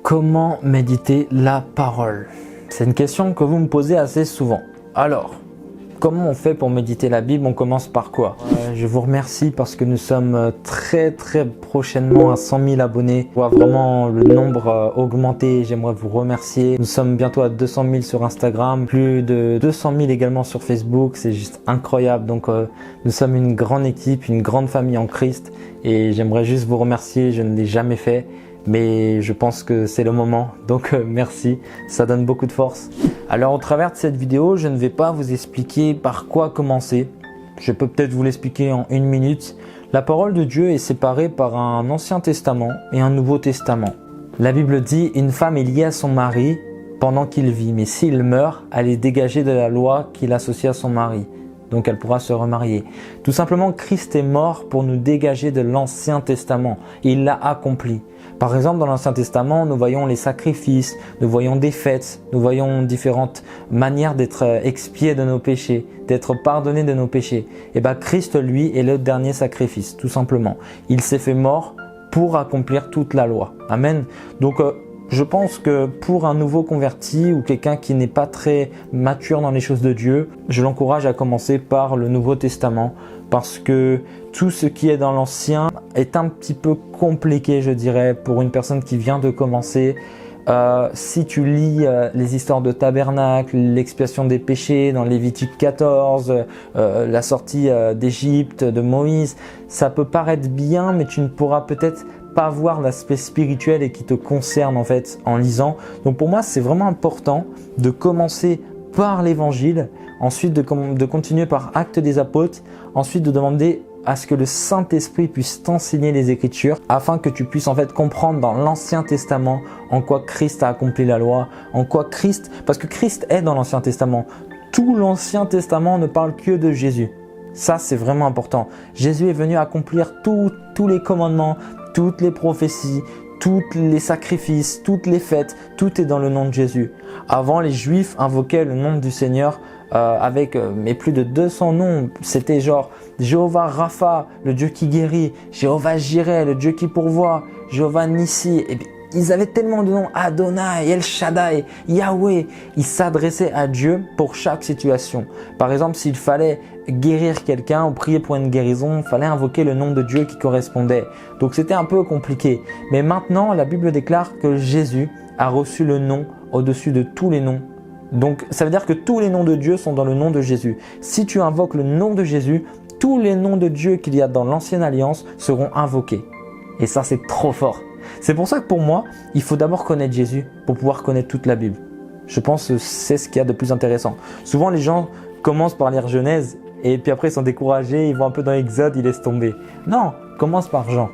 Comment méditer la parole? C'est une question que vous me posez assez souvent. Alors, comment on fait pour méditer la Bible? On commence par quoi? Je vous remercie parce que nous sommes très prochainement à 100 000 abonnés. On voit vraiment le nombre augmenter. J'aimerais vous remercier. Nous sommes bientôt à 200 000 sur Instagram, plus de 200 000 également sur Facebook. C'est juste incroyable. Donc, nous sommes une grande équipe, une grande famille en Christ. Et j'aimerais juste vous remercier. Je ne l'ai jamais fait. Mais je pense que c'est le moment, donc merci, ça donne beaucoup de force. Alors au travers de cette vidéo, je ne vais pas vous expliquer par quoi commencer. Je peux peut-être vous l'expliquer en une minute. La parole de Dieu est séparée par un Ancien Testament et un Nouveau Testament. La Bible dit « Une femme est liée à son mari pendant qu'il vit, mais s'il meurt, elle est dégagée de la loi qu'il associe à son mari. » Donc elle pourra se remarier. Tout simplement, Christ est mort pour nous dégager de l'Ancien Testament. Et il l'a accompli. Par exemple, dans l'Ancien Testament, nous voyons les sacrifices, nous voyons des fêtes, nous voyons différentes manières d'être expiés de nos péchés, d'être pardonnés de nos péchés. Et bien Christ, lui, est le dernier sacrifice, tout simplement. Il s'est fait mort pour accomplir toute la loi. Amen. Donc, je pense que pour un nouveau converti ou quelqu'un qui n'est pas très mature dans les choses de Dieu, je l'encourage à commencer par le Nouveau Testament parce que tout ce qui est dans l'Ancien est un petit peu compliqué, je dirais, pour une personne qui vient de commencer. Si tu lis les histoires de tabernacle, l'expiation des péchés dans Lévitique 14, la sortie d'Égypte de Moïse, ça peut paraître bien, mais tu ne pourras peut-être pas voir l'aspect spirituel et qui te concerne en fait en lisant. Donc pour moi, c'est vraiment important de commencer par l'évangile, ensuite de continuer par Actes des Apôtres, ensuite de demander à ce que le Saint-Esprit puisse t'enseigner les Écritures afin que tu puisses en fait comprendre dans l'Ancien Testament en quoi Christ a accompli la loi, en quoi Christ, parce que Christ est dans l'Ancien Testament. Tout l'Ancien Testament ne parle que de Jésus. Ça, c'est vraiment important. Jésus est venu accomplir tous les commandements, toutes les prophéties, tous les sacrifices, toutes les fêtes, tout est dans le nom de Jésus. Avant, les Juifs invoquaient le nom du Seigneur avec plus de 200 noms. C'était genre Jéhovah Rapha, le Dieu qui guérit, Jéhovah Jireh, le Dieu qui pourvoit, Jéhovah Nissi. Et ils avaient tellement de noms, Adonai, El Shaddai, Yahweh. Ils s'adressaient à Dieu pour chaque situation. Par exemple, s'il fallait guérir quelqu'un ou prier pour une guérison, il fallait invoquer le nom de Dieu qui correspondait. Donc c'était un peu compliqué. Mais maintenant, la Bible déclare que Jésus a reçu le nom au-dessus de tous les noms. Donc ça veut dire que tous les noms de Dieu sont dans le nom de Jésus. Si tu invoques le nom de Jésus, tous les noms de Dieu qu'il y a dans l'Ancienne Alliance seront invoqués. Et ça, c'est trop fort. C'est pour ça que pour moi, il faut d'abord connaître Jésus pour pouvoir connaître toute la Bible. Je pense que c'est ce qu'il y a de plus intéressant. Souvent, les gens commencent par lire Genèse et puis après ils sont découragés, ils vont un peu dans Exode, ils laissent tomber. Non, commence par Jean.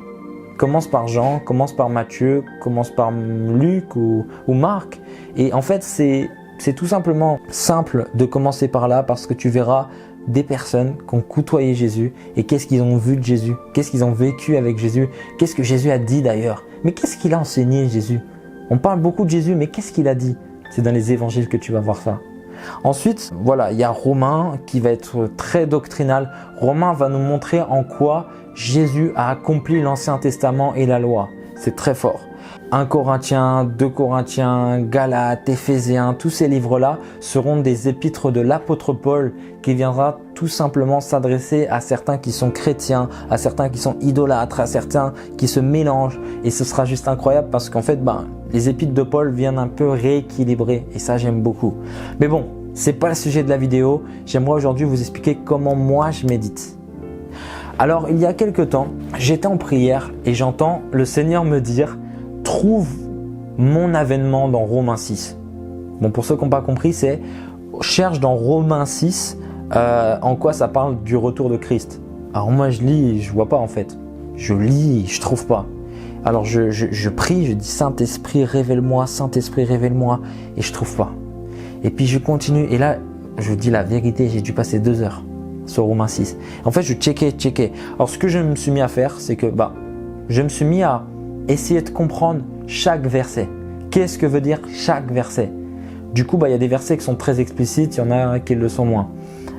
Commence par Jean, commence par Matthieu, commence par Luc ou Marc. Et en fait, c'est tout simplement simple de commencer par là parce que tu verras des personnes qui ont côtoyé Jésus et qu'est-ce qu'ils ont vu de Jésus, qu'est-ce qu'ils ont vécu avec Jésus, qu'est-ce que Jésus a dit d'ailleurs. Mais qu'est-ce qu'il a enseigné Jésus? On parle beaucoup de Jésus, mais qu'est-ce qu'il a dit? C'est dans les évangiles que tu vas voir ça. Ensuite, voilà, il y a Romains qui va être très doctrinal. Romains va nous montrer en quoi Jésus a accompli l'Ancien Testament et la loi. C'est très fort. 1 Corinthiens, 2 Corinthiens, Galates, Éphésiens, tous ces livres-là seront des épîtres de l'apôtre Paul qui viendra tout simplement s'adresser à certains qui sont chrétiens, à certains qui sont idolâtres, à certains qui se mélangent. Et ce sera juste incroyable parce qu'en fait, les épîtres de Paul viennent un peu rééquilibrer et ça, j'aime beaucoup. Mais bon, c'est pas le sujet de la vidéo. J'aimerais aujourd'hui vous expliquer comment moi je médite. Alors, il y a quelques temps, j'étais en prière et j'entends le Seigneur me dire « Trouve mon avènement dans Romains 6 ». Bon, pour ceux qui n'ont pas compris, c'est « Cherche dans Romains 6 en quoi ça parle du retour de Christ ». Alors moi, je lis, je vois pas en fait. Je lis, je trouve pas. Alors je prie, je dis « Saint-Esprit, révèle-moi, Saint-Esprit, révèle-moi » et je trouve pas. Et puis je continue et là, je dis la vérité, j'ai dû passer 2 heures sur Romains 6. En fait, je checkais. Alors, ce que je me suis mis à faire, c'est que je me suis mis à essayer de comprendre chaque verset. Qu'est-ce que veut dire chaque verset? Du coup, il y a des versets qui sont très explicites, il y en a qui le sont moins.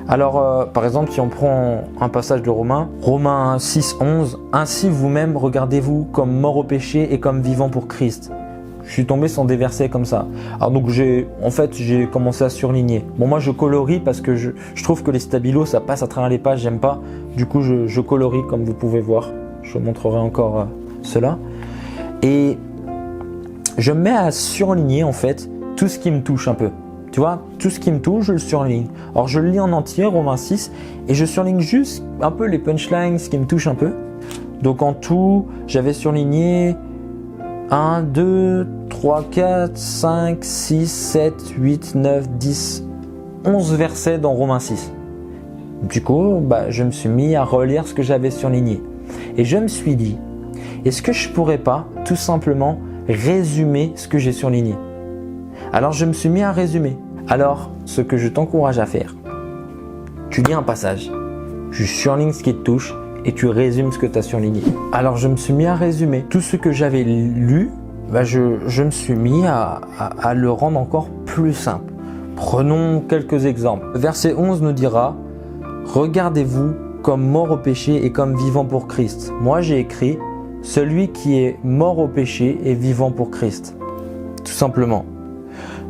Alors, par exemple, si on prend un passage de Romains 6, 11, « Ainsi vous-même regardez-vous comme morts au péché et comme vivants pour Christ. » je suis tombé sur des versets comme ça. Alors donc j'ai commencé à surligner. Bon, moi je colorie parce que je trouve que les stabilos ça passe à travers les pages, j'aime pas. Du coup je colorie comme vous pouvez voir. Je vous montrerai encore cela. Et je me mets à surligner en fait tout ce qui me touche un peu. Tu vois, tout ce qui me touche, je le surligne. Alors je le lis en entier, Romains 6, et je surligne juste un peu les punchlines, ce qui me touche un peu. Donc en tout, j'avais surligné 1, 2, 3, 4, 5, 6, 7, 8, 9, 10, 11 versets dans Romains 6. Du coup, je me suis mis à relire ce que j'avais surligné. Et je me suis dit, est-ce que je pourrais pas tout simplement résumer ce que j'ai surligné? Alors je me suis mis à résumer. Alors, ce que je t'encourage à faire, tu lis un passage, tu surlignes ce qui te touche et tu résumes ce que tu as surligné. Alors je me suis mis à résumer tout ce que j'avais lu, je me suis mis à le rendre encore plus simple. Prenons quelques exemples. Verset 11 nous dira « Regardez-vous comme mort au péché et comme vivant pour Christ. » Moi j'ai écrit « Celui qui est mort au péché est vivant pour Christ. » Tout simplement.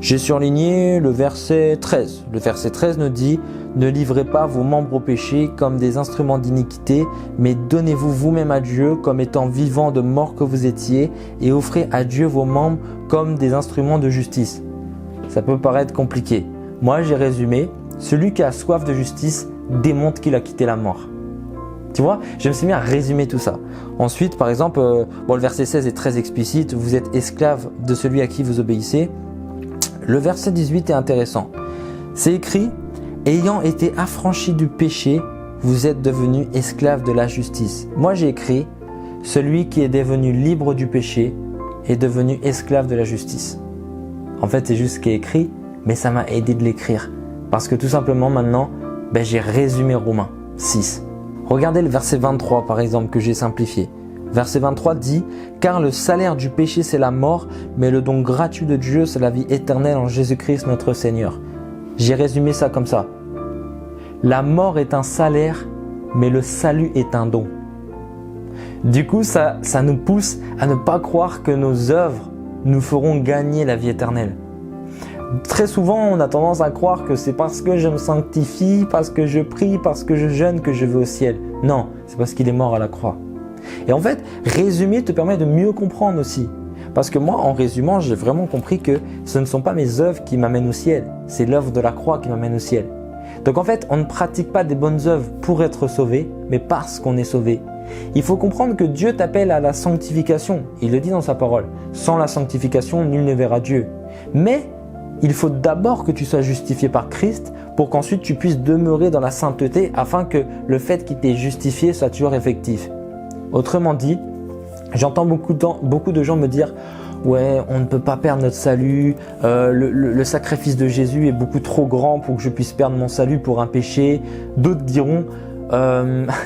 J'ai surligné le verset 13. Le verset 13 nous dit « Ne livrez pas vos membres au péché comme des instruments d'iniquité, mais donnez-vous vous-même à Dieu comme étant vivants de mort que vous étiez, et offrez à Dieu vos membres comme des instruments de justice. » Ça peut paraître compliqué. Moi, j'ai résumé « Celui qui a soif de justice démontre qu'il a quitté la mort. » Tu vois, je me suis mis à résumer tout ça. Ensuite, par exemple, le verset 16 est très explicite. « Vous êtes esclaves de celui à qui vous obéissez. » Le verset 18 est intéressant. C'est écrit « Ayant été affranchis du péché, vous êtes devenus esclaves de la justice. » Moi j'ai écrit « Celui qui est devenu libre du péché est devenu esclave de la justice. » En fait c'est juste ce qui est écrit, mais ça m'a aidé de l'écrire. Parce que tout simplement maintenant, j'ai résumé Romains 6. Regardez le verset 23 par exemple que j'ai simplifié. Verset 23 dit « Car le salaire du péché c'est la mort, mais le don gratuit de Dieu c'est la vie éternelle en Jésus-Christ notre Seigneur. » J'ai résumé ça comme ça. La mort est un salaire, mais le salut est un don. Du coup, ça nous pousse à ne pas croire que nos œuvres nous feront gagner la vie éternelle. Très souvent, on a tendance à croire que c'est parce que je me sanctifie, parce que je prie, parce que je jeûne que je vais au ciel. Non, c'est parce qu'il est mort à la croix. Et en fait, résumer te permet de mieux comprendre aussi. Parce que moi, en résumant, j'ai vraiment compris que ce ne sont pas mes œuvres qui m'amènent au ciel, c'est l'œuvre de la croix qui m'amène au ciel. Donc en fait, on ne pratique pas des bonnes œuvres pour être sauvé, mais parce qu'on est sauvé. Il faut comprendre que Dieu t'appelle à la sanctification. Il le dit dans sa parole. Sans la sanctification, nul ne verra Dieu. Mais il faut d'abord que tu sois justifié par Christ pour qu'ensuite tu puisses demeurer dans la sainteté afin que le fait qu'il t'ait justifié soit toujours effectif. Autrement dit, j'entends beaucoup de gens me dire « Ouais, on ne peut pas perdre notre salut, le sacrifice de Jésus est beaucoup trop grand pour que je puisse perdre mon salut pour un péché. » D'autres diront,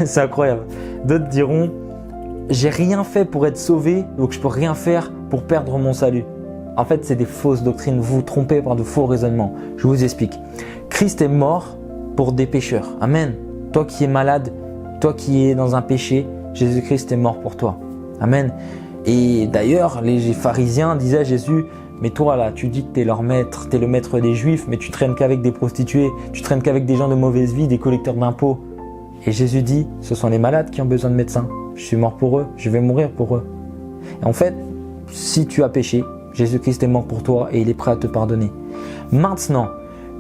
c'est incroyable, d'autres diront « J'ai rien fait pour être sauvé, donc je peux rien faire pour perdre mon salut. » En fait, c'est des fausses doctrines, vous vous trompez par de faux raisonnements. Je vous explique. Christ est mort pour des pécheurs. Amen. Toi qui es malade, toi qui es dans un péché, Jésus-Christ est mort pour toi. Amen. Et d'ailleurs, les pharisiens disaient à Jésus, mais toi là, tu dis que tu es leur maître, tu es le maître des Juifs, mais tu traînes qu'avec des prostituées, tu traînes qu'avec des gens de mauvaise vie, des collecteurs d'impôts. Et Jésus dit, ce sont les malades qui ont besoin de médecins. Je suis mort pour eux, je vais mourir pour eux. Et en fait, si tu as péché, Jésus-Christ est mort pour toi et il est prêt à te pardonner. Maintenant,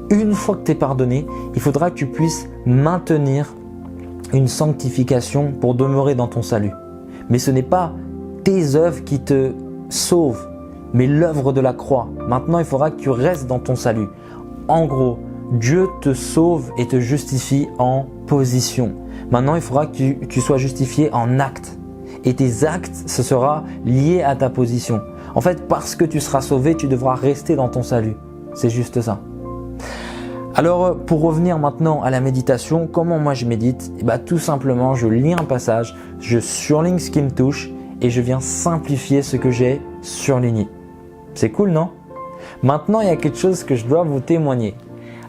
une fois que tu es pardonné, il faudra que tu puisses maintenir une sanctification pour demeurer dans ton salut. Mais ce n'est pas tes œuvres qui te sauvent, mais l'œuvre de la croix. Maintenant, il faudra que tu restes dans ton salut. En gros, Dieu te sauve et te justifie en position. Maintenant, il faudra que tu sois justifié en actes. Et tes actes, ce sera lié à ta position. En fait, parce que tu seras sauvé, tu devras rester dans ton salut. C'est juste ça. Alors, pour revenir maintenant à la méditation, comment moi je médite? Tout simplement, je lis un passage, je surligne ce qui me touche et je viens simplifier ce que j'ai surligné. C'est cool, non? Maintenant, il y a quelque chose que je dois vous témoigner.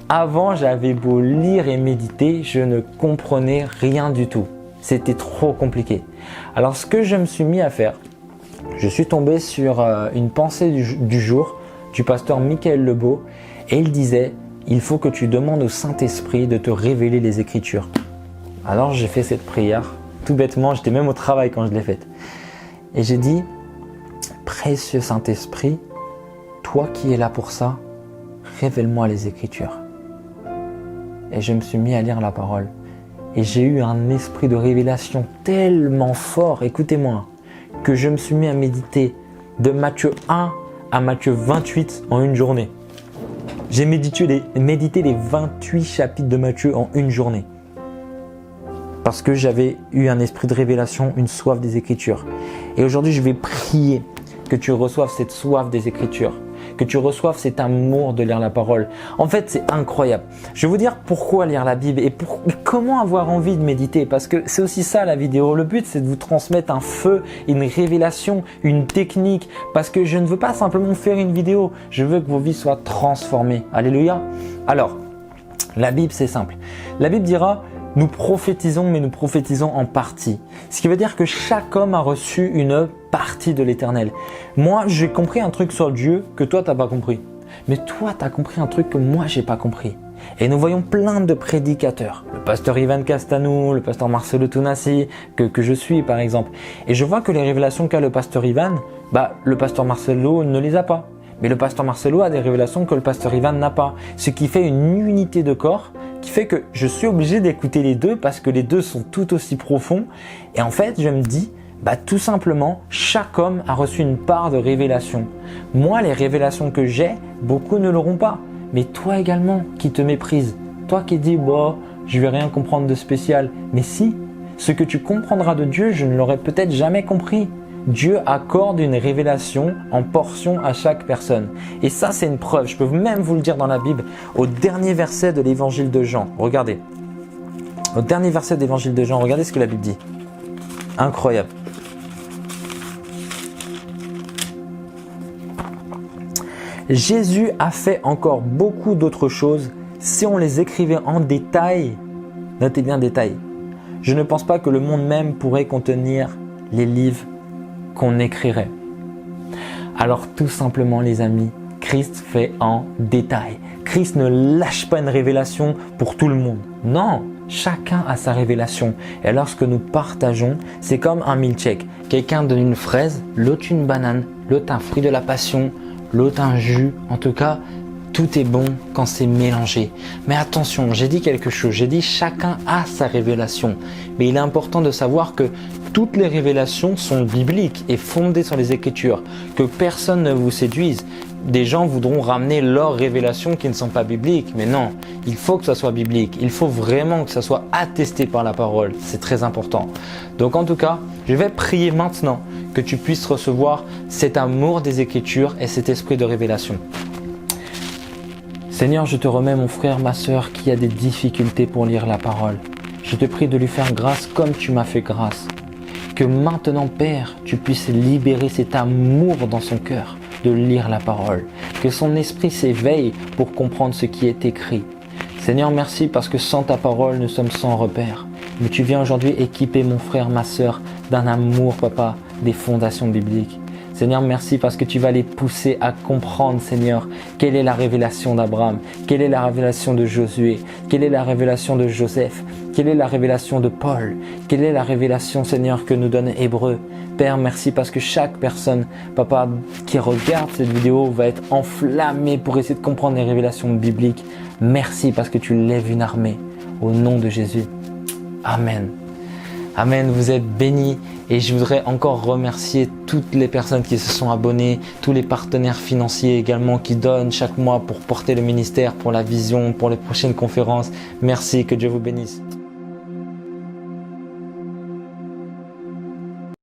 Avant, j'avais beau lire et méditer, je ne comprenais rien du tout. C'était trop compliqué. Alors, ce que je me suis mis à faire, je suis tombé sur une pensée du jour du pasteur Michael Lebeau et il disait « Il faut que tu demandes au Saint-Esprit de te révéler les Écritures ». Alors j'ai fait cette prière, tout bêtement, j'étais même au travail quand je l'ai faite. Et j'ai dit « Précieux Saint-Esprit, toi qui es là pour ça, révèle-moi les Écritures ». Et je me suis mis à lire la parole. Et j'ai eu un esprit de révélation tellement fort, écoutez-moi, que je me suis mis à méditer de Matthieu 1 à Matthieu 28 en une journée. J'ai médité les 28 chapitres de Matthieu en une journée. Parce que j'avais eu un esprit de révélation, une soif des Écritures. Et aujourd'hui, je vais prier que tu reçoives cette soif des Écritures, que tu reçoives cet amour de lire la parole. En fait, c'est incroyable. Je vais vous dire pourquoi lire la Bible et comment avoir envie de méditer. Parce que c'est aussi ça la vidéo. Le but, c'est de vous transmettre un feu, une révélation, une technique. Parce que je ne veux pas simplement faire une vidéo. Je veux que vos vies soient transformées. Alléluia. Alors, la Bible, c'est simple. La Bible dira... Nous prophétisons, mais nous prophétisons en partie. Ce qui veut dire que chaque homme a reçu une partie de l'Éternel. Moi, j'ai compris un truc sur Dieu que toi, tu n'as pas compris. Mais toi, tu as compris un truc que moi, je n'ai pas compris. Et nous voyons plein de prédicateurs. Le pasteur Ivan Castanou, le pasteur Marcelo Tunasi, que je suis par exemple. Et je vois que les révélations qu'a le pasteur Ivan, le pasteur Marcelo ne les a pas. Mais le pasteur Marcelo a des révélations que le pasteur Ivan n'a pas. Ce qui fait une unité de corps qui fait que je suis obligé d'écouter les deux parce que les deux sont tout aussi profonds. Et en fait, je me dis, tout simplement, chaque homme a reçu une part de révélation. Moi, les révélations que j'ai, beaucoup ne l'auront pas. Mais toi également, qui te méprises, toi qui dis, je vais rien comprendre de spécial. Mais si, ce que tu comprendras de Dieu, je ne l'aurais peut-être jamais compris. Dieu accorde une révélation en portions à chaque personne. Et ça, c'est une preuve. Je peux même vous le dire dans la Bible, au dernier verset de l'évangile de Jean. Regardez. Au dernier verset de l'évangile de Jean, regardez ce que la Bible dit. Incroyable. Jésus a fait encore beaucoup d'autres choses. Si on les écrivait en détail, notez bien détail, je ne pense pas que le monde même pourrait contenir les livres qu'on écrirait. Alors tout simplement les amis, Christ fait en détail. Christ ne lâche pas une révélation pour tout le monde. Non, chacun a sa révélation. Et lorsque nous partageons, c'est comme un milkshake. Quelqu'un donne une fraise, l'autre une banane, l'autre un fruit de la passion, l'autre un jus. En tout cas, tout est bon quand c'est mélangé. Mais attention, j'ai dit quelque chose. J'ai dit chacun a sa révélation. Mais il est important de savoir que toutes les révélations sont bibliques et fondées sur les Écritures. Que personne ne vous séduise. Des gens voudront ramener leurs révélations qui ne sont pas bibliques. Mais non, il faut que ça soit biblique. Il faut vraiment que ça soit attesté par la parole. C'est très important. Donc en tout cas, je vais prier maintenant que tu puisses recevoir cet amour des Écritures et cet esprit de révélation. Seigneur, je te remets mon frère, ma sœur qui a des difficultés pour lire la parole. Je te prie de lui faire grâce comme tu m'as fait grâce. Que maintenant, Père, tu puisses libérer cet amour dans son cœur de lire la parole. Que son esprit s'éveille pour comprendre ce qui est écrit. Seigneur, merci parce que sans ta parole, nous sommes sans repère. Mais tu viens aujourd'hui équiper mon frère, ma sœur d'un amour, Papa, des fondations bibliques. Seigneur, merci parce que tu vas les pousser à comprendre, Seigneur, quelle est la révélation d'Abraham, quelle est la révélation de Josué, quelle est la révélation de Joseph, quelle est la révélation de Paul, quelle est la révélation, Seigneur, que nous donne Hébreu. Père, merci parce que chaque personne, Papa, qui regarde cette vidéo va être enflammée pour essayer de comprendre les révélations bibliques. Merci parce que tu lèves une armée au nom de Jésus. Amen. Amen, vous êtes bénis et je voudrais encore remercier toutes les personnes qui se sont abonnées, tous les partenaires financiers également qui donnent chaque mois pour porter le ministère, pour la vision, pour les prochaines conférences. Merci, que Dieu vous bénisse.